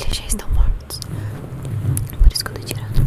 eles já estão mortos. Por isso que eu tô tirando.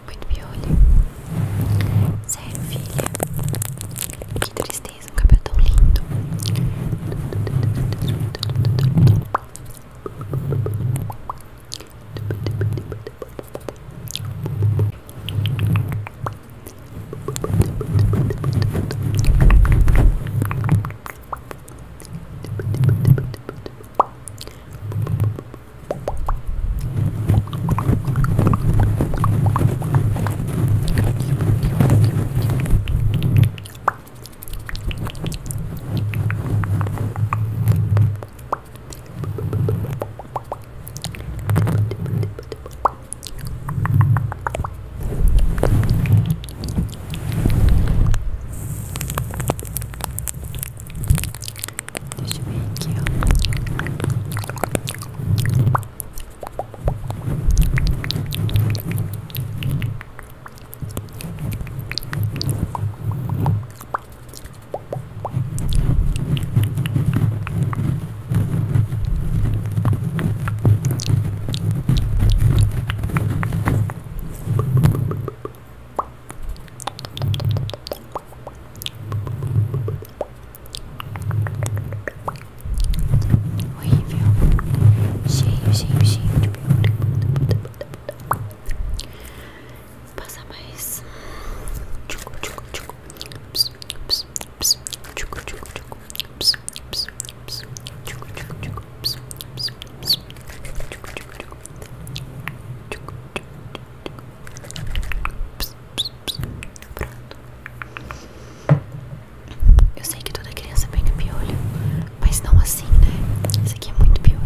Muito piolho. Sério, filha. Que tristeza, um cabelo tão lindo. Deixa eu ver aqui, ó. Horrível. Cheio de piolho. Passa mais. Tchucu, tchucu, tchucu. Ps, ps, ps. Tchucu, tchucu, tchucu. Ps, ps, ps. Tchucu, tchucu, tchucu. Ps, ps, ps. Tchucu, tchucu, tchucu. Tchucu, tchucu, ps, ps, ps. Pronto. Eu sei que toda criança pega piolho, mas não assim, né? Esse aqui é muito piolho.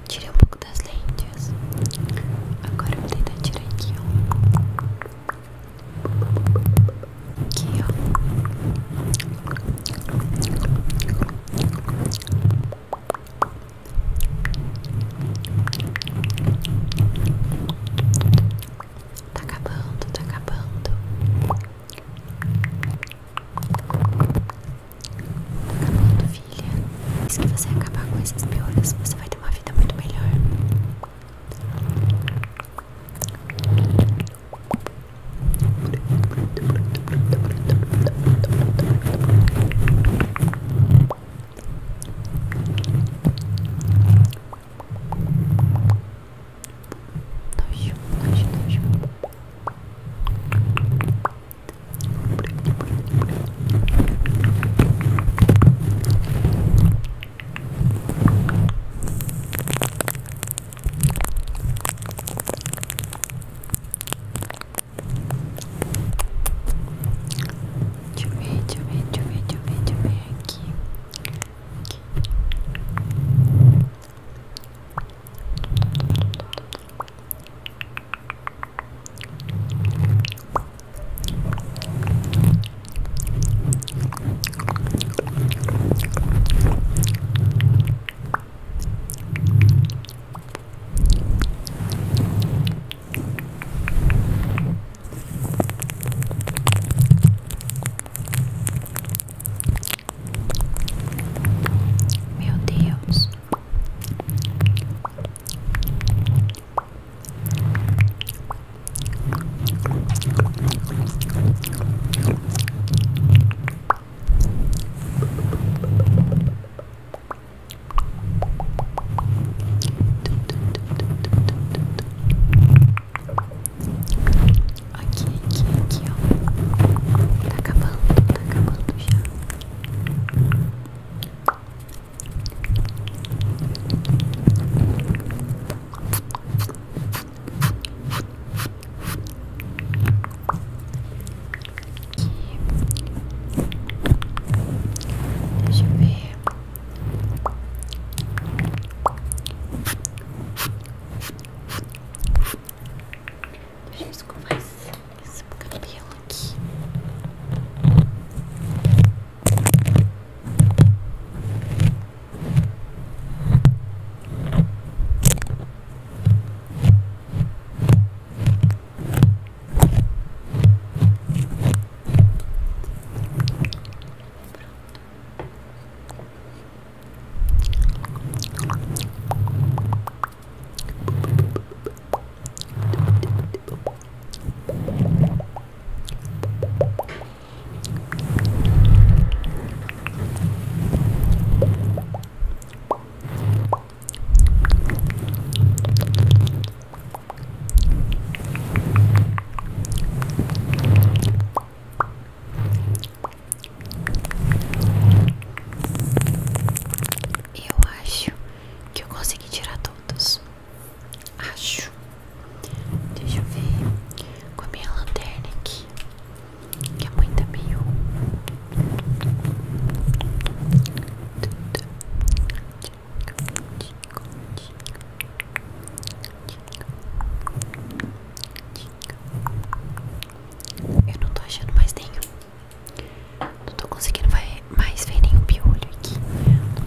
Tirei um pouco das lentes. Agora eu vou tentar tirar aqui, ó. Aqui, ó. Tá acabando, tá acabando. Tá acabando, filha. Se você acabar com esses piolhos, você vai ter uma vida muito melhor. Nojo, nojo, nojo.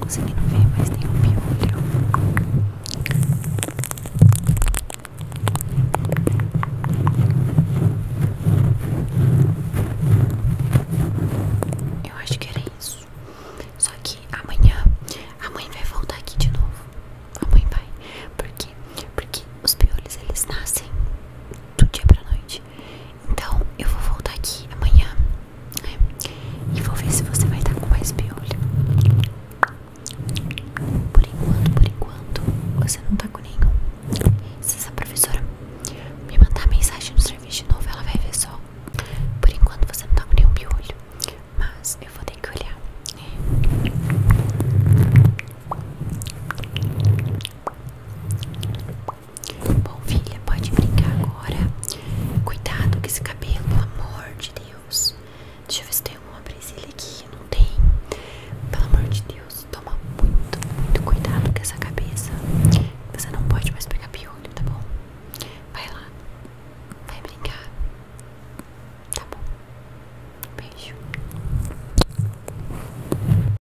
conseguindo ver, mas tem um piolho. Eu acho que era isso. Só que amanhã a mãe vai voltar aqui de novo. A mãe vai. Por quê? Porque os piolhos, eles nascem do dia pra noite. Então eu vou voltar aqui amanhã, né? E vou ver se você vai estar com mais piolho. Por enquanto, você não